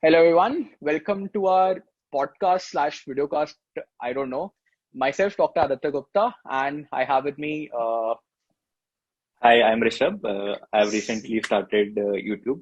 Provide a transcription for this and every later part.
Hello, everyone. Welcome to our podcast slash videocast. I don't know. Myself, Dr. Aditya Gupta, and I have with me. Hi, I'm Rishabh. I've recently started YouTube,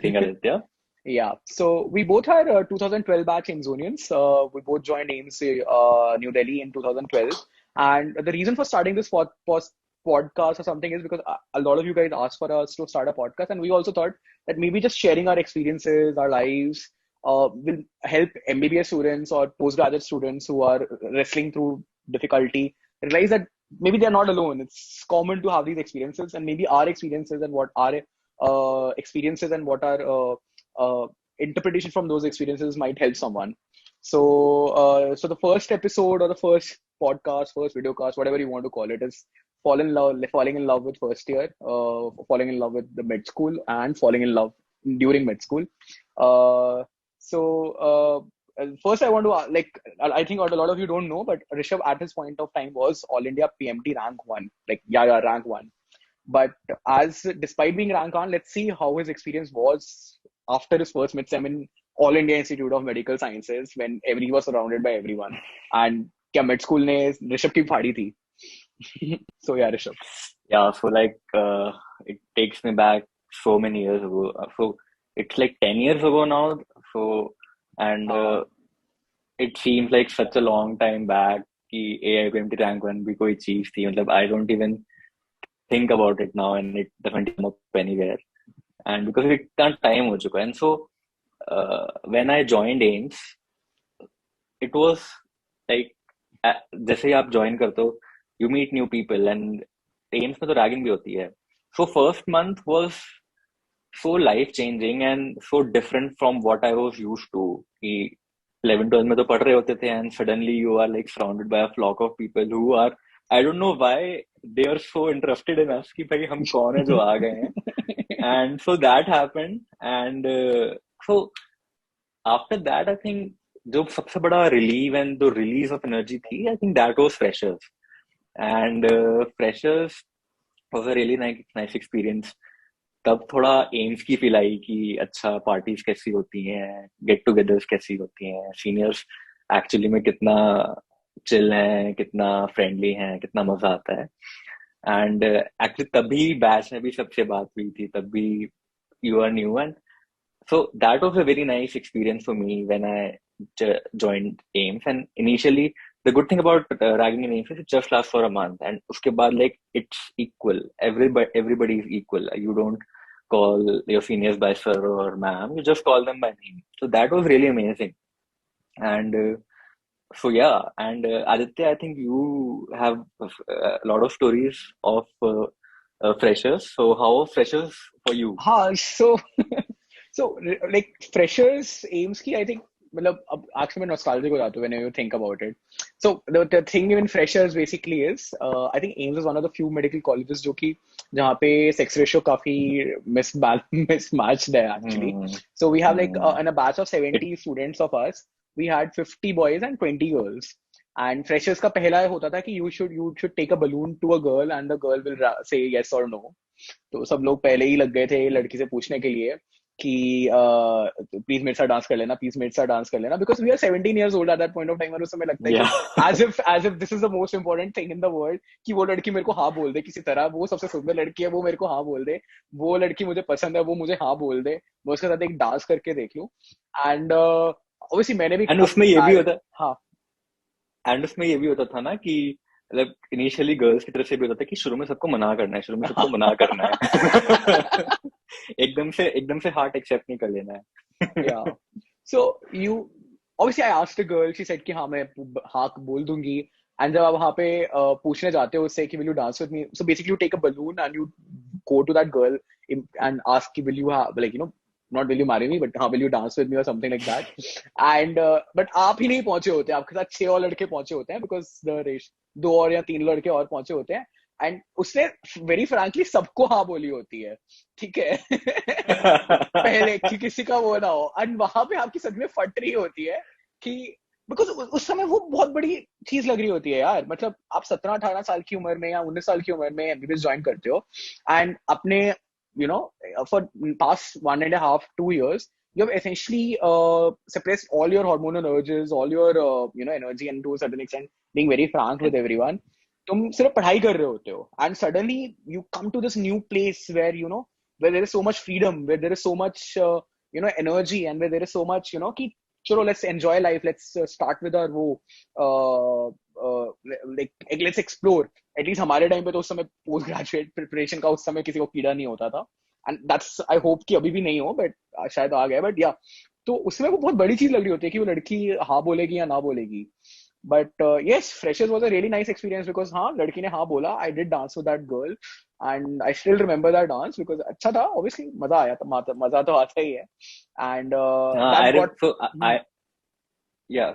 being Aditya. Yeah. So we both are 2012 batch Amazonians. We both joined AIIMS New Delhi in 2012, and the reason for starting this podcast or something is because a lot of you guys asked for us to start a podcast, and we also thought that maybe just sharing our experiences, our lives, will help MBBS students or postgraduate students who are wrestling through difficulty realize that maybe they're not alone. It's common to have these experiences, and maybe our experiences and what our experiences and what our interpretation from those experiences might help someone. So the first episode or the first podcast, first videocast, whatever you want to call it, is falling in love with first year, falling in love with the med school, and falling in love during med school. Uh, First, I want to I think what a lot of you don't know, but Rishabh at his point of time was All India PMT rank one, rank one. But as despite being rank one, let's see how his experience was after his first midsem in All India Institute of Medical Sciences when every was surrounded by everyone. And क्या med school ने ऋषभ की फाड़ी थी. So yeah, Rishabh. Yeah, so it takes me back so many years ago. So it's like 10 years ago now. So, and it seems like such a long time back कि AIIMS rank one भी कोई चीज थी. मतलब I don't even think about it now, and it doesn't come up anywhere. And because इतना time हो चुका है, and so when I joined AIMS, it was like जैसे ही आप join करते हो, you meet new people, and AIMS में तो ragging भी होती है. So first month was so life changing and so different from what I was used to. कि 11 12 में तो पढ़ रहे होते थे, and suddenly you are like surrounded by a flock of people who are, I don't know why they are so interested in us कि भाई हम कौन है जो आ गए हैं. And so that happened, and so after that I think जो सबसे बड़ा relief and the release of energy थी, I think that was freshers. And freshers was a really nice experience. तब थोड़ा एम्स की फील आई कि अच्छा parties कैसी होती हैं, गेट टुगेदर्स कैसी होती हैं, सीनियर्स एक्चुअली में कितना चिल हैं, कितना फ्रेंडली हैं, कितना मजा आता है. एंड एक्चुअली तभी बैच में भी सबसे बात हुई थी, तब भी you are new. And so that was a very nice experience for me when I joined AIMS. And initially, the good thing about ragging in AIMS is it just lasts for a month, and uske baad like it's equal. Everybody is equal. You don't call your seniors by sir or ma'am. You just call them by name. So that was really amazing. And so yeah, and Aditya, I think you have a lot of stories of freshers. So how was freshers for you? So so like freshers aims ki I think मतलब अब actually मैं nostalgic हो जाता हूँ when you think about it. So the thing in freshers basically is I think AIMS is one of the few medical colleges जो कि जहाँ पे sex ratio काफी mismatched है actually. Hmm. So we have Hmm. in a batch of 70 students of us, we had 50 boys and 20 girls. And freshers का पहला होता था कि you should take a balloon to a girl and the girl will say yes or no. तो सब लोग पहले ही लग गए थे लड़की से पूछने के लिए कि प्लीज मेरे साथ डांस कर लेना, प्लीज मेरे साथ डांस कर लेना, because we are 17 years old at that point of time. और उस समय लगता है कि Yeah. as if this is the most important thing in the world कि वो लड़की मेरे को हाँ बोल दे किसी तरह, वो सबसे सुंदर लड़की है, वो मेरे को हाँ बोल दे, वो लड़की मुझे पसंद है, वो मुझे हाँ बोल दे, मैं उसके साथ एक डांस करके देख लूं. एंड ऑब्वियसली मैंने भी एंड खूब उसमें ये भी ट्राई. होता हाँ. एंड उसमें ये भी होता था ना कि मतलब इनिशियली गर्ल्स की तरफ से भी होता था कि शुरू में सबको मना करना है, शुरू में सबको मना करना है. एकदम से हार्ट एक्सेप्ट नहीं कर लेना है. Yeah. So you obviously I asked a girl, she said कि हाँ मैं हाँ बोल दूंगी. And जब आप वहाँ पे पूछने जाते हो उससे कि will you dance with me? So basically you take a balloon and you go to that girl and ask कि will you have not will you marry me, but हाँ will you dance with me or something like that. And but आप ही नहीं पहुंचे होते, आपके साथ 6 और लड़के पहुंचे होते हैं because the रेश 2 और या 3 लड़के और पहुंचे होते हैं. एंड उसने वेरी फ्रैंकली सबको हाँ बोली होती है, ठीक है. पहले कि किसी का वो ना हो, एंड वहां पे आपकी सच में फट रही होती है कि बिकॉज उस समय वो बहुत बड़ी चीज लग रही होती है यार. मतलब आप 17-18 साल की उम्र में या 19 साल की उम्र में एमबीबीएस ज्वाइन करते हो, एंड अपने for past 1.5-2 years you have essentially suppressed all your hormonal urges, all your energy, and to a certain extent, being very frank with everyone. तुम सिर्फ पढ़ाई कर रहे होते हो, and suddenly you come to this new place where where there is so much freedom, where there is so much energy, and where there is so much कि चलो let's enjoy life, let's start with our वो uh, let's explore. At least हमारे time पे तो उस समय post graduate preparation का उस समय किसी को कीड़ा नहीं होता था, एंड दैट्स आई होप कि अभी भी नहीं हो, बट शायद आ गया, बट या तो उसमें वो बहुत बड़ी चीज लग रही होती है कि वो लड़की हाँ बोलेगी या ना बोलेगी. But yes, freshers was a really nice experience because हाँ लड़की ने हाँ बोला, I did dance with that girl and I still remember that dance because अच्छा था, obviously मजा आया था, मजा तो आता ही है, and that got.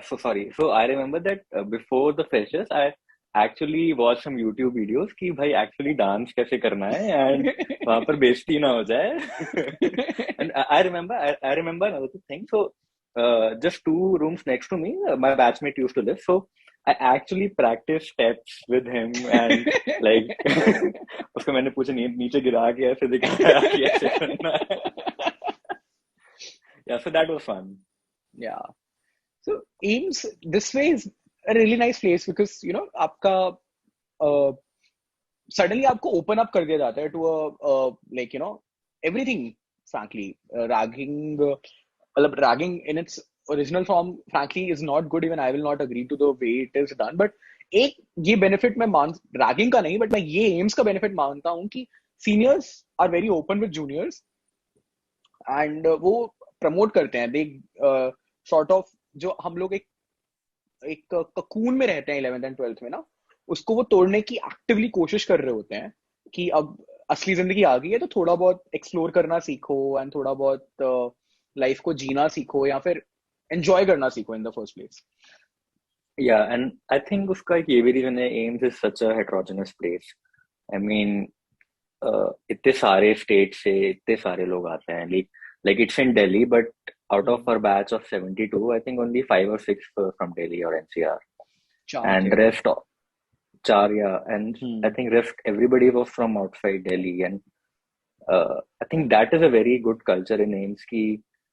So sorry. So I remember that before the freshers, I actually watched some YouTube videos कि भाई actually dance कैसे करना है and वहाँ पर बेइज्जती ना हो जाए. And I remember another thing. So just 2 rooms next to me, my batchmate used to live. So I actually practiced steps with him and like उसको मैंने पूछा नीचे गिरा के ऐसे दिखाया कि ऐसे करना है. Yeah, so that was fun. Yeah. So AIIMS this way is a really nice place because आपका suddenly आपको open up कर दिया जाता है to like everything. Frankly, ragging in its original form frankly is not good. Even I will not agree to the way it is done. But एक ये benefit मैं मान ragging का नहीं, but मैं ये AIIMS का benefit मानता हूँ कि seniors are very open with juniors and वो promote करते हैं. They sort of जो हम लोग एक ककून में रहते हैं 11th एंड 12th में ना, उसको वो तोड़ने की एक्टिवली कोशिश कर रहे होते हैं कि अब असली जिंदगी आ गई है तो थोड़ा बहुत एक्सप्लोर करना सीखो एंड थोड़ा बहुत लाइफ को जीना सीखो या फिर एंजॉय करना सीखो in the first place. Yeah, and I think उसका एक ये भी reason है AIIMS is such a heterogeneous place. I mean, इतने सारे स्टेट से इतने सारे लोग आते हैं. Like it's in Delhi, but out of our batch of 72, I think only 5 or 6 were from Delhi or NCR. And rest, yeah, and I think rest everybody was from outside Delhi. And I think that is a very good culture in AIIMS ki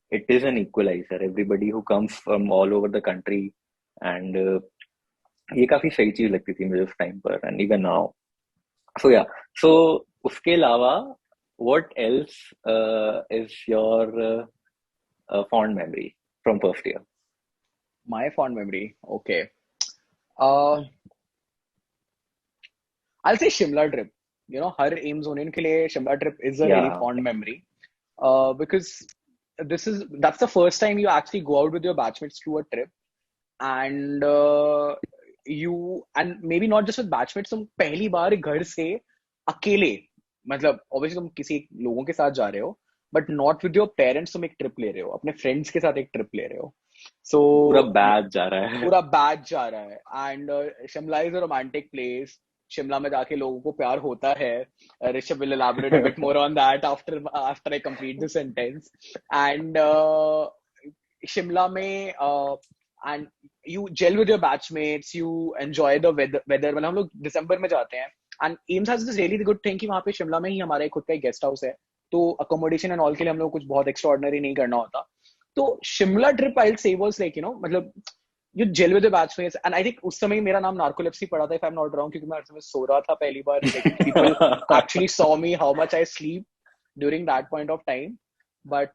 it is an equalizer. Everybody who comes from all over the country, and ये काफी सही चीज लगती थी मुझे उस time पर, and even now. So yeah, so उसके अलावा what else is your fond memory from first year? My fond memory, okay. I'll say Shimla trip. Her AIIMS union के लिए Shimla trip is a really fond memory because that's the first time you actually go out with your batchmates to a trip, and and maybe not just with batchmates, तुम पहली बार घर से अकेले, मतलब obviously तुम किसी लोगों के साथ जा रहे हो, but not with your parents, तुम एक ट्रिप ले रहे हो, अपने फ्रेंड्स के साथ एक ट्रिप ले रहे हो. So पूरा बैच जा रहा है. पूरा बैच जा रहा है, and Shimla is a romantic place. Shimla में जाके लोगों को प्यार होता है. Rishabh will elaborate a bit more on that after I complete the sentence. And Shimla में and you gel with your batchmates, you enjoy the weather. मतलब हम लोग दिसंबर में जाते हैं, and AIIMS has this really good thing कि वहाँ पे शिमला में ही हमारा खुद का एक गेस्ट हाउस है, तो अकोमोडेशन एंड ऑल के लिए हम लोग कुछ बहुत एक्स्ट्राऑर्डिनरी नहीं करना होता. तो Shimla trip I will say was like मतलब you gel with the batchmates, and I think उस समय मेरा नाम नार्कोलेप्सी पड़ा था, if I'm not wrong, क्योंकि मैं उस समय सो रहा था पहली बार. Like, people actually saw me how much I sleep during that point of time. But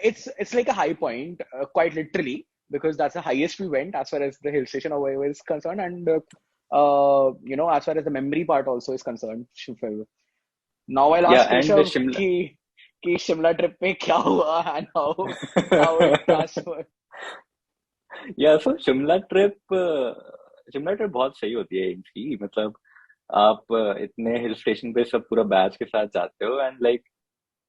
it's like a high point, quite literally, because that's the highest we went as far as the hill station over is concerned, and as far as the memory part also is concerned. Now I'll ask Rishabh कि Shimla trip में क्या हुआ and how it transferred. Yeah, so Shimla trip बहुत सही होती है इनकी. मतलब आप इतने हिल स्टेशन पे सब पूरा बैच के साथ जाते हो, and like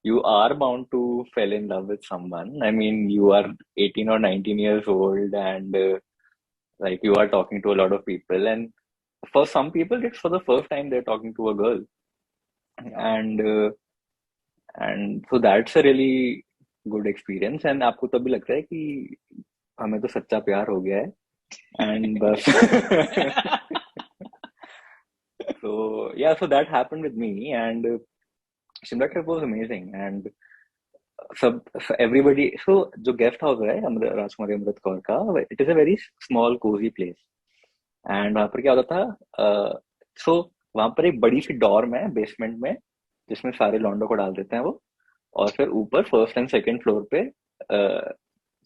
you are bound to fall in love with someone. I mean, you are 18 or 19 years old, and like you are talking to a lot of people, and for some people it's for the first time they're talking to a girl. And so that's a really good experience, and आपको तभी लगता है कि हमें तो सच्चा प्यार हो गया है, and बस. So yeah, so that happened with me, and Shimla trip was amazing, and सब एवरीबडी, सो जो गेस्ट हाउस है राजकुमारी अमृत कौर का, it is a very small cosy place. And वहां पर क्या होता था, सो वहां पर एक बड़ी सी डॉर्म है बेसमेंट में, जिसमें सारे लॉन्डो को डाल देते हैं वो। और फिर ऊपर फर्स्ट एंड सेकंड फ्लोर पे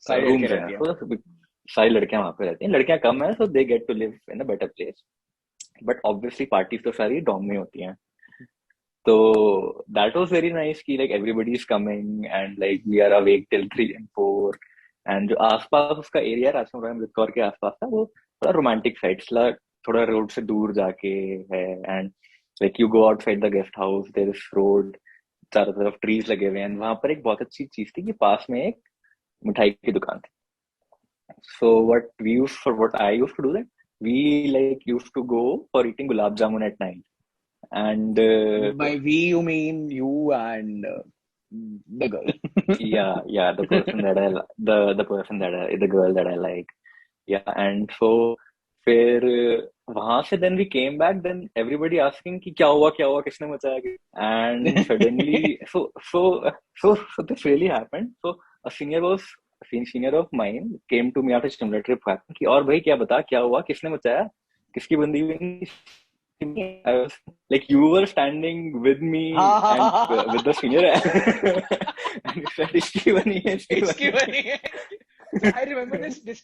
सारी लड़कियां रूम्स हैं, रहती हैं। तो सारी लड़कियां वहां पे रहती हैं। लड़कियां कम है, so they get to live in a better place. But obviously parties तो सारी डॉर्म में होती हैं। तो दैट वाज वेरी नाइस कि like everybody is coming and like we are awake till 3 and 4। And जो आसपास उसका एरिया राजकुमार अमृतकौर के आसपास था, वो थोड़ा रोमांटिक साइड, थोड़ा रोड से दूर जाके है। And like you go outside the guest house, there is road, चारों तरफ ट्रीज लगे हुए हैं। वहां पर एक बहुत अच्छी चीज थी कि पास में एक मिठाई की दुकान थी। सो what I used to do, that we like used to go for eating gulab jamun at night. And By we you mean you and the girl. yeah, the person that the person that the girl that I like. Yeah, and so फिर वहां से then we came back, then everybody asking कि क्या हुआ, किसने मचाया। And suddenly so this really happened. So a senior of mine came to me after Shimla trip happened कि और भाई क्या बता, क्या हुआ, किसने मचाया, किसकी बंदी हुई। I was like, you were standing with me and with the senior, and you said, "Iski bani hai, iski इसकी bani hai." बनी है. So I remember this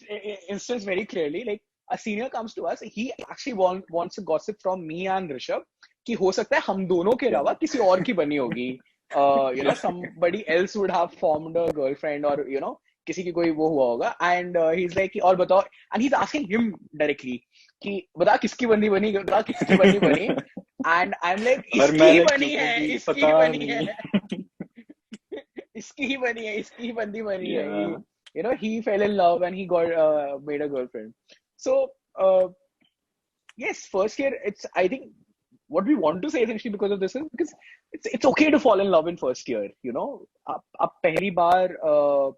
instance very clearly. Like a senior comes to us, he actually wants to gossip from me and Rishabh कि हो सकता है हम दोनों के Yeah, अलावा किसी और की बनी होगी. yeah, Somebody else would have formed a girlfriend, or किसी की कोई वो हुआ होगा. And he's like और बताओ, and he's asking him directly कि बता किसकी बंदी बनी, बता किसकी बंदी बनी. And I'm like और इसकी मैं ही like बनी जो है, भी इसकी पता ही बनी है. नहीं। इसकी ही बनी है, इसकी ही बंदी बनी है. Yeah, He fell in love and he got made a girlfriend. So uh, yes, first year, it's, I think what we want to say essentially because of this is because it's okay to fall in love in first year. आप पहली बार uh,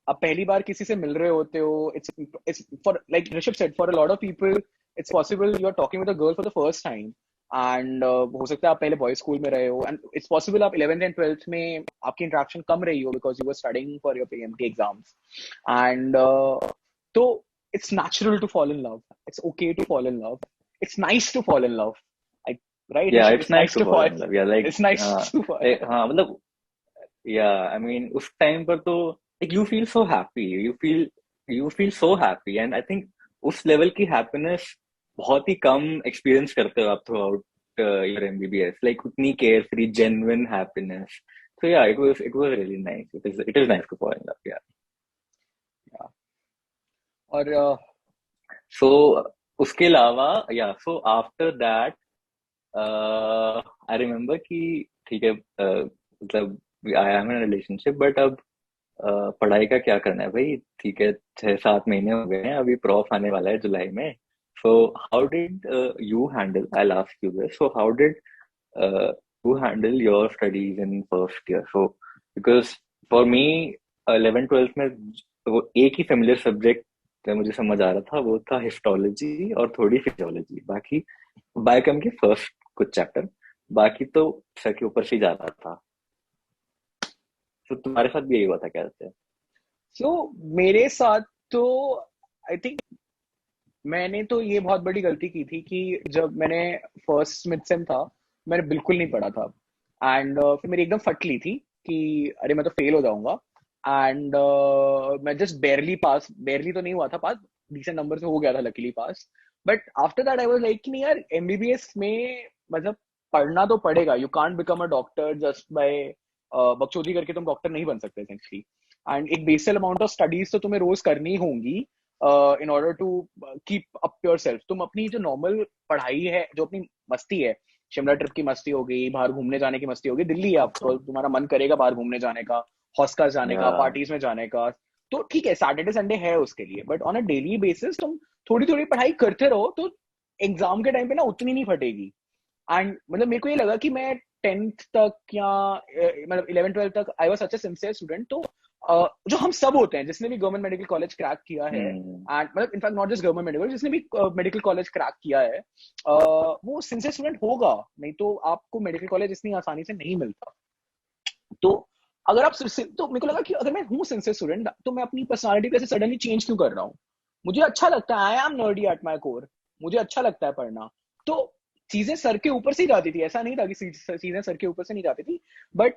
आप पहली बार किसी से मिल रहे होते हो. It's for, like Rishabh said, for a lot of people it's possible you are talking with a girl for the first time. And हो सकता है आप पहले बॉयज स्कूल में रहे हो, एंड इट्स पॉसिबल आप 11th and 12th में आपकी इंटरेक्शन कम रही हो because you were studying for your PMT exams. And तो it's natural to fall in love. It's okay to fall in love. It's nice to fall in love. I, right, yeah, Rishabh? it's It's nice nice to to fall fall. in love. Yeah, like It's nice to fall. हाँ मतलब yeah, I mean उस time पर तो like you feel so happy, you feel so happy, and I think उस level की happiness बहुत ही कम experience करते हो आप through out your MBBS, like उतनी care free genuine happiness. So yeah, it was really nice. It is nice to fall in love. Yeah. Yeah. और So उसके अलावा so after that I remember कि ठीक है, मतलब I am in a relationship, but अब पढ़ाई का क्या करना है भाई। ठीक है, 6-7 महीने हो गए हैं, अभी प्रॉफ आने वाला है जुलाई में। So how did you handle, I'll ask you this, so how did you handle your studies in first year? So because for me 11 12th में वो एक ही फेमिलियर सब्जेक्ट मुझे समझ आ रहा था, वो था हिस्टोलॉजी और थोड़ी फिजियोलॉजी। बाकी बायोकेम के फर्स्ट कुछ चैप्टर, बाकी तो सर के ऊपर से ही जा रहा था। तो तुम्हारे साथ भी यही हुआ था क्या? so मेरे साथ तो आई थिंक मैंने तो ये बहुत बड़ी गलती की थी कि जब मैंने फर्स्ट मिड सेम था मैंने बिल्कुल नहीं पढ़ा था. एंड फिर मेरी एकदम फट ली थी कि अरे मैं तो फेल हो जाऊंगा. एंड मैं जस्ट बेरली तो नहीं हुआ था पास, डिसेंट नंबर से हो गया था luckily pass. But after that I was like कि नहीं यार, एमबीबीएस में मतलब पढ़ना तो पड़ेगा. You can't become a doctor just by बकचोदी करके. तुम डॉक्टर नहीं बन सकते एसेंशली. एंड एक बेसिक अमाउंट ऑफ स्टडीज तो तुम्हें रोज करनी होंगी in order to keep up yourself. तुम अपनी जो नॉर्मल पढ़ाई है, जो अपनी मस्ती है, शिमला ट्रिप की मस्ती हो गई, बाहर घूमने जाने की मस्ती हो गई, दिल्ली है आपको, तुम्हारा मन करेगा बाहर घूमने जाने का, हॉस्टल्स जाने का, या पार्टीज में जाने का, तो ठीक है सैटरडे संडे है उसके लिए. But on a daily basis तुम थोड़ी थोड़ी पढ़ाई करते रहो तो एग्जाम के टाइम पे ना उतनी नहीं फटेगी. एंड मतलब मेरे को ये लगा कि मैं 10th तक या मतलब 11 12 तक I was such a sincere student. तो जो हम सब होते हैं जिसने भी गवर्नमेंट मेडिकल कॉलेज क्रैक किया है, एंड मतलब in fact not just government medical, जिसने भी मेडिकल कॉलेज क्रैक किया है वो सिंसियर स्टूडेंट होगा. नहीं तो आपको मेडिकल कॉलेज इतनी आसानी से नहीं मिलता. तो अगर आप तो मेरे को लगा कि अगर मैं हूँ सिंसियर स्टूडेंट तो मैं अपनी पर्सनालिटी को ऐसे सडनली चेंज क्यों कर रहा हूँ? मुझे अच्छा लगता है, I am nerdy at my core, मुझे अच्छा लगता है पढ़ना। तो चीजें सर के ऊपर से ही जाती थी, ऐसा नहीं था कि चीजें सर के ऊपर से नहीं जाती थी। बट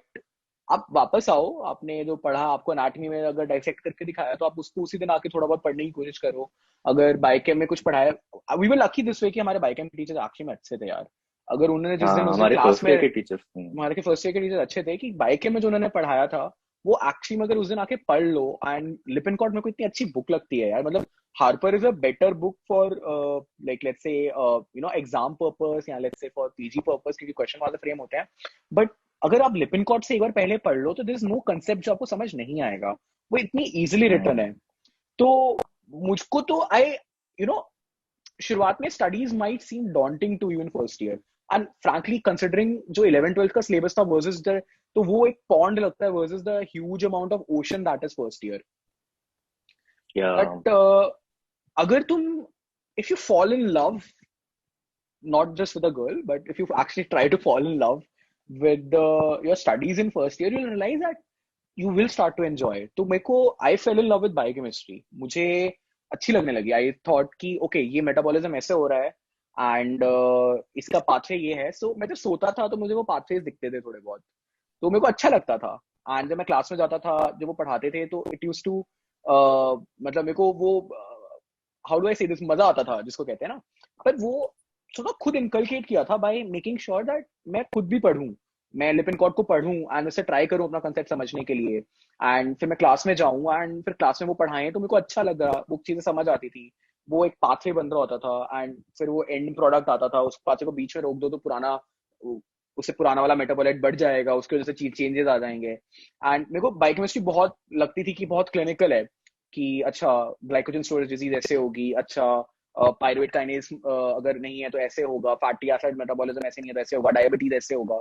आप वापस आओ, आपने जो पढ़ा आपको एनाटॉमी में अगर डाइसेक्ट करके दिखाया तो आप उसको उसी दिन आके थोड़ा बहुत पढ़ने की कोशिश करो। अगर बायोकेम में कुछ पढ़ाया, we were lucky this way कि हमारे बायोकेम के टीचर एक्चुअली में अच्छे थे यार। अगर उन्होंने जिस दिन हाँ, उस दिन हमारे क्लास फर्स्ट में, ईयर के टीचर्स थे। हमारे के फर्स्ट ईयर के टीचर अच्छे थे कि बायोकेम में जो उन्होंने पढ़ाया था वो एक्चुअली में अगर उस दिन आके पढ़ लो। एंड लिपिनकॉट मेरे को इतनी अच्छी बुक लगती है यार, मतलब Harper is a better book for like let's say exam purpose या let's say for PG purpose, क्योंकि क्वेश्चन वाले फ्रेम होते हैं। बट अगर आप लिपिनकॉट से एक बार पहले पढ़ लो तो देयर इज नो कंसेप्ट जो आपको समझ नहीं आएगा, वो इतनी इजीली रिटर्न हम्म। है। तो मुझको तो आई यू नो शुरुआत में studies might seem daunting to you in first year, and frankly considering जो 11th 12th का सिलेबस था वर्सेस द, तो वो एक पॉन्ड लगता है versus the huge amount of ocean that is first year. या बट अगर तुम, if you fall in love not just with a girl, but if you actually try to fall in love with your studies in first year, you'll realize that you will start to enjoy. तो मेरे को I fell in love with biochemistry. मुझे अच्छी लगने लगी। I thought कि okay ये metabolism ऐसे हो रहा है एंड इसका पाथवे ये है। सो मैं जब सोता था तो मुझे वो पाथवेज दिखते थे थोड़े बहुत, तो मेरे को अच्छा लगता था। एंड जब मैं क्लास में जाता था जब वो पढ़ाते थे तो इट यूज टू मतलब मेरे को वो हाउ डू आई से दिस मजा आता था जिसको कहते हैं ना। पर वो थोड़ा खुद इनकलकेट किया था बाय मेकिंग श्योर दैट मैं खुद भी पढ़ूं, मैं लिपिन कॉर्ड को पढ़ूं एंड उससे ट्राई करूं अपना कंसेप्ट समझने के लिए। एंड फिर मैं क्लास में जाऊं एंड फिर क्लास में वो पढ़ाएं तो मेरे को अच्छा लग रहा, वो चीजें समझ आती थी, वो एक पाथवे बन रहा होता था। एंड फिर वो एंड प्रोडक्ट आता था, उस पाथवे को बीच में रोक दो तो पुराना, उससे पुराना वाला मेटाबोलाइट बढ़ जाएगा, उसकी वजह से चीज चेंजेस आ जाएंगे। एंड मेरे को बायोकेमिस्ट्री बहुत लगती थी कि बहुत क्लिनिकल है, कि अच्छा ग्लाइकोजन स्टोरेज डिजीज ऐसे होगी, अच्छा पायरुवेट काइनेज अगर नहीं है तो ऐसे होगा, फैटी एसिड मेटाबॉलिज्म ऐसे नहीं है तो ऐसे होगा, डायबिटीज ऐसे होगा।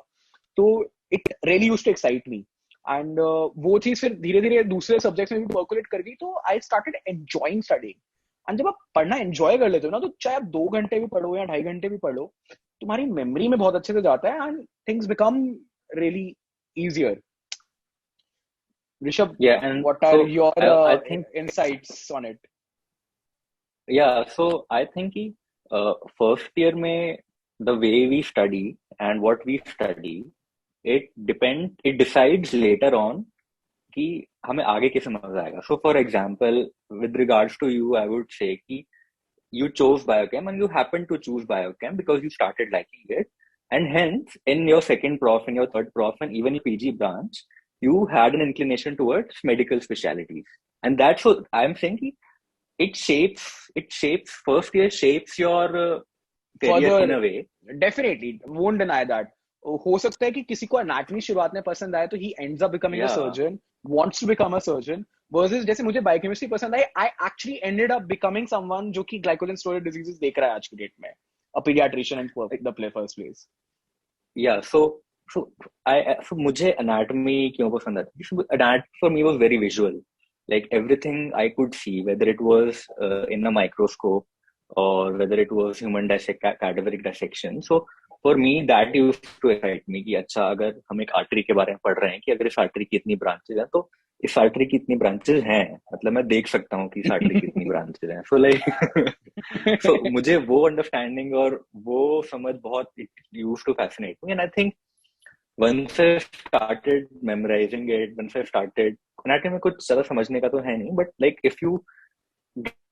तो it really used to excite me. And वो चीज फिर धीरे धीरे दूसरे सब्जेक्ट्स में भी पर्कुलेट कर गई, तो I started enjoying studying. And जब आप पढ़ना एंजॉय कर लेते हो ना, तो चाहे आप 2 घंटे भी पढ़ो या 2.5 घंटे भी पढ़ो, तुम्हारी मेमोरी में बहुत अच्छे से जाता है and things become really easier. Rishabh, Yeah, and what are so your I think insights on it? I think कि first year में the way we study and what we study, it decides later on कि हमें आगे कैसे मजा आएगा. So for example, with regards to you, I would say कि you chose biochem and you happened to choose biochem because you started liking it, and hence in your second prof, in your third prof, and even your PG branch, you had an inclination towards medical specialties. And that's what I'm saying कि it shapes first year shapes your career in Further, a way. definitely won't deny that. हो सकता है कि किसी को anatomy शुरुआत में पसंद आए तो he ends up becoming a Yeah. surgeon, wants to become a surgeon, versus जैसे मुझे बायोकेमिस्ट्री पसंद आई, I actually ended up becoming someone जो कि ग्लाइकोजन स्टोरेज डिजीजेस देख रहा है आज की डेट में, a pediatrician in the first place. Yeah, so मुझे anatomy क्यों पसंद आती है? Anatomy for me was very visual. Like everything I could see, whether it was in a microscope or whether it was human cadaveric dissection. So for me that used to excite me कि अच्छा अगर हम एक artery के बारे में पढ़ रहे हैं कि अगर इस आर्टरी की इतनी ब्रांचेज हैं तो इस आर्टरी की इतनी ब्रांचेज हैं, मतलब मैं देख सकता हूँ कि इस आर्टरी की इतनी ब्रांचेज हैं. So like so मुझे वो अंडरस्टैंडिंग और वो समझ बहुत it used to fascinate me, and I think once I started memorizing it, once I started anatomy में कुछ ज्यादा समझने का तो है नहीं, but like if you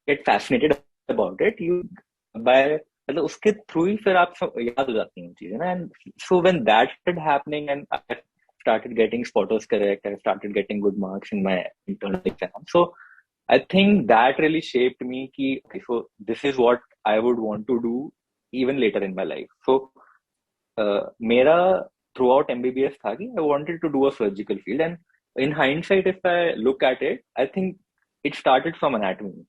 get fascinated about it, you by मतलब उसके थ्रू ही फिर आप याद हो जाती हैं चीजें ना. And so when that started happening and I started getting spotters correct, I started getting good marks in my internal exam. So I think that really shaped me कि okay, so this is what I would want to do even later in my life. So मेरा throughout MBBS था कि I wanted to do a surgical field, and in hindsight if I look at it, I think it started from anatomy.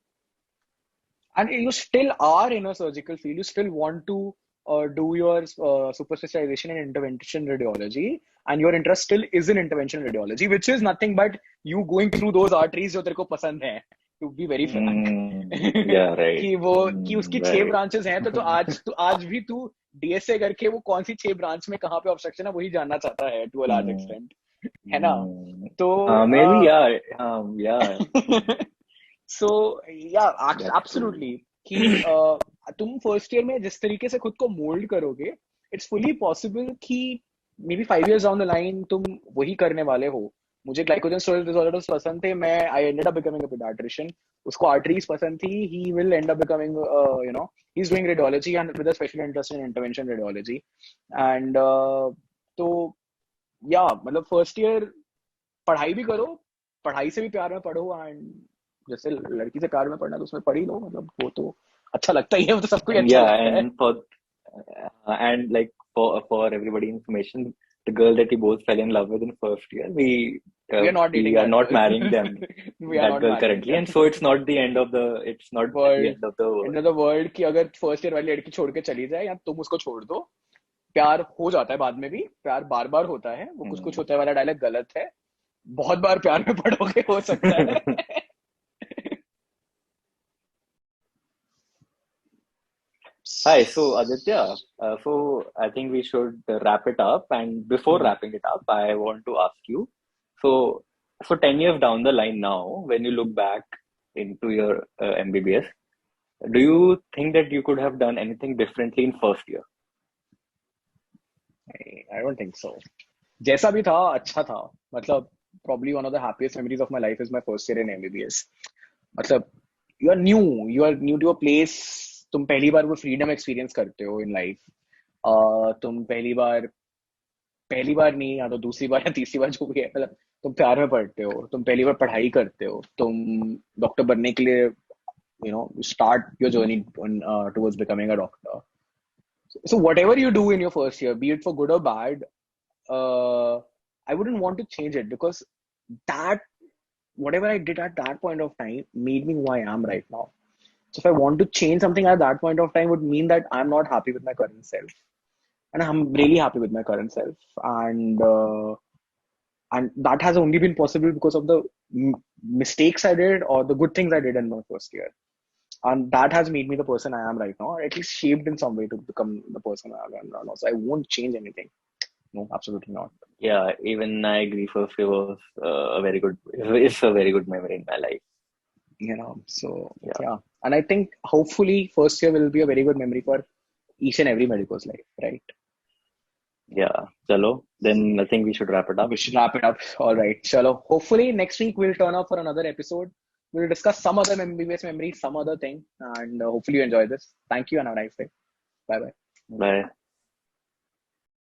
And you still are in a surgical field, you still want to do your super specialization in intervention radiology, and your interest still is in intervention radiology, which is nothing but you going through those arteries जो तेरे को पसंद है, to be very frank. Yeah, right. कि वो कि उसकी 6 Right. Branches हैं, तो आज भी तू डीएसए करके वो कौन सी 6 ब्रांच में कहाँ पे ऑब्स्ट्रक्शन है वही जानना चाहता है to a large Hmm. Extent. है ना? तो maybe, yeah, yeah, सो या that's true. एब्सोल्युटली कि तुम फर्स्ट ईयर में जिस तरीके से खुद को मोल्ड करोगे, इट्स फुली पॉसिबल कि may be 5 years down the line तुम वही करने वाले हो. मुझे ग्लाइकोजन स्टोरेज डिसऑर्डर्स पसंद थे, मैं I ended up becoming a paediatrician. उसको आर्टरीज पसंद थी, he will and up becoming you know he is doing radiology and with a special interest in intervention radiology. And तो या मतलब फर्स्ट ईयर पढ़ाई भी करो, पढ़ाई से भी प्यार में पढ़ो, एंड जैसे लड़की से प्यार में पढ़ना तो उसमें पढ़ ही लो, मतलब वो तो अच्छा लगता ही है, वो तो सबको ही And अच्छा yeah, लगता है. and and like for everybody information, the girl that we both fell in love with in first year, We are not we dating are that not girl. marrying them, We are that not girl marrying currently, them. and so it's not the world, end of the and world. Of the world कि अगर first year वाली लड़की छोड़ के चली जाए या तुम उसको छोड़ दो, प्यार हो जाता है बाद में भी, प्यार बार बार होता है, वो कुछ कुछ Hmm. होता है वाला डायलॉग गलत है. बहुत बार प्यार में पड़ोगे हो सकता है. Hi, so Aditya, so I think we should wrap it up. And before hmm. wrapping it up, I want to ask you, so 10 years down the line now, when you look back into your MBBS, do you think that you could have done anything differently in first year? I don't think so. जैसा भी था अच्छा था. मतलब probably one of the happiest memories of my life is my first year in MBBS. मतलब you are new to a place. तुम पहली बार वो फ्रीडम एक्सपीरियंस करते हो इन लाइफ. तुम पहली बार नहीं, या तो दूसरी बार या तीसरी बार जो भी है, मतलब तुम प्यार में पढ़ते हो, तुम पहली बार पढ़ाई करते हो, तुम डॉक्टर बनने के लिए start your journey towards becoming a doctor. So whatever you do in your first year, be it for good or bad, uh, I wouldn't want to change it, because that whatever I did at that point of time made me who I am right now. So if I want to change something at that point of time, would mean that I'm not happy with my current self, and I'm really happy with my current self, and that has only been possible because of the mistakes I did or the good things I did in my first year, and that has made me the person I am right now, or at least shaped in some way to become the person I am right now. So I won't change anything. No, absolutely not. Yeah, even I agree. First year was a very good, it's a very good memory in my life. So Yeah, yeah, and I think hopefully first year will be a very good memory for each and every medico's life, right? yeah. Chalo, then I think we should wrap it up. We should wrap it up. All right, chalo. Hopefully next week we'll turn up for another episode. We'll discuss some other MBBS memory, some other thing, and hopefully you enjoy this. Thank you and have a nice day. Bye bye. Bye.